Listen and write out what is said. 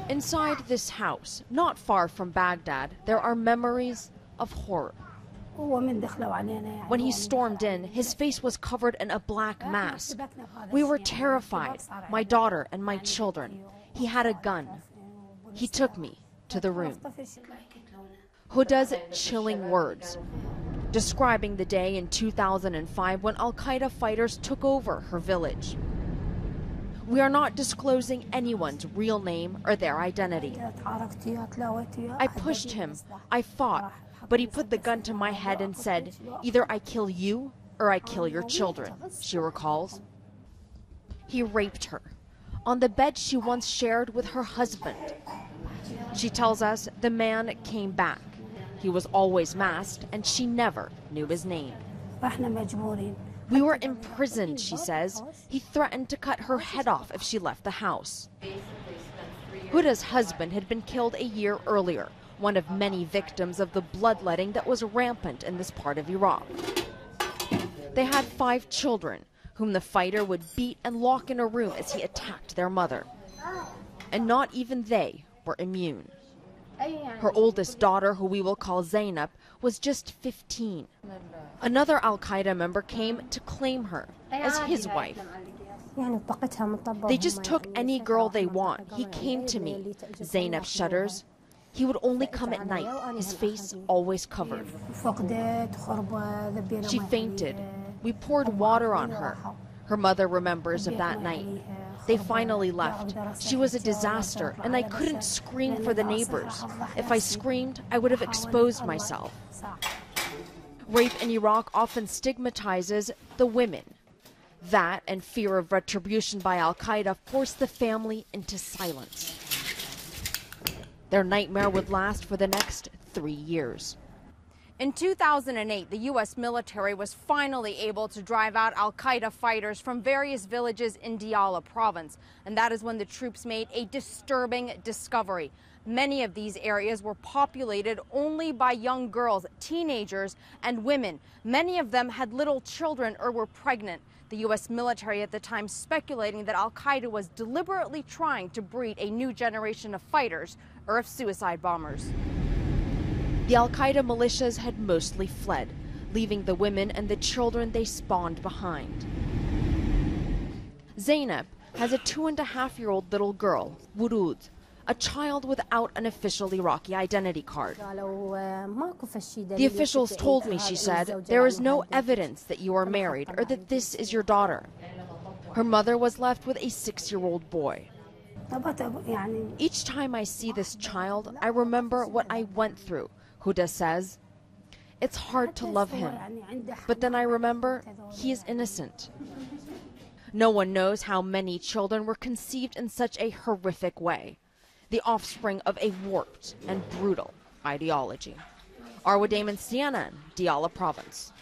Inside this house, not far from Baghdad, there are memories of horror. When he stormed in, his face was covered in a black mask. We were terrified, my daughter and my children. He had a gun. He took me to the room. Huda's chilling words, describing the day in 2005 when Al-Qaeda fighters took over her village. We are not disclosing anyone's real name or their identity. I pushed him, I fought, but he put the gun to my head and said, either I kill you or I kill your children, she recalls. He raped her on the bed she once shared with her husband. She tells us the man came back. He was always masked and she never knew his name. We were imprisoned, she says. He threatened to cut her head off if she left the house. Huda's husband had been killed a year earlier, one of many victims of the bloodletting that was rampant in this part of Iraq. They had 5 children, whom the fighter would beat and lock in a room as he attacked their mother. And not even they were immune. Her oldest daughter, who we will call Zainab, was just 15. Another Al-Qaeda member came to claim her as his wife. They just took any girl they want. He came to me. Zainab shudders. He would only come at night, his face always covered. She fainted. We poured water on her. Her mother remembers of that night. They finally left. She was a disaster, and I couldn't scream for the neighbors. If I screamed, I would have exposed myself. Rape in Iraq often stigmatizes the women. That and fear of retribution by Al-Qaeda forced the family into silence. Their nightmare would last for the next 3 years. In 2008, the U.S. military was finally able to drive out Al-Qaeda fighters from various villages in Diyala province. And that is when the troops made a disturbing discovery. Many of these areas were populated only by young girls, teenagers, and women. Many of them had little children or were pregnant. The U.S. military at the time speculating that Al-Qaeda was deliberately trying to breed a new generation of fighters or of suicide bombers. The Al-Qaeda militias had mostly fled, leaving the women and the children they spawned behind. Zainab has a 2.5-year-old little girl, Wurud, a child without an official Iraqi identity card. The officials told me, she said, there is no evidence that you are married or that this is your daughter. Her mother was left with a 6-year-old boy. Each time I see this child, I remember what I went through, Huda says. It's hard to love him, but then I remember he is innocent. No one knows how many children were conceived in such a horrific way, the offspring of a warped and brutal ideology. Arwa Damon, CNN, Diyala Province.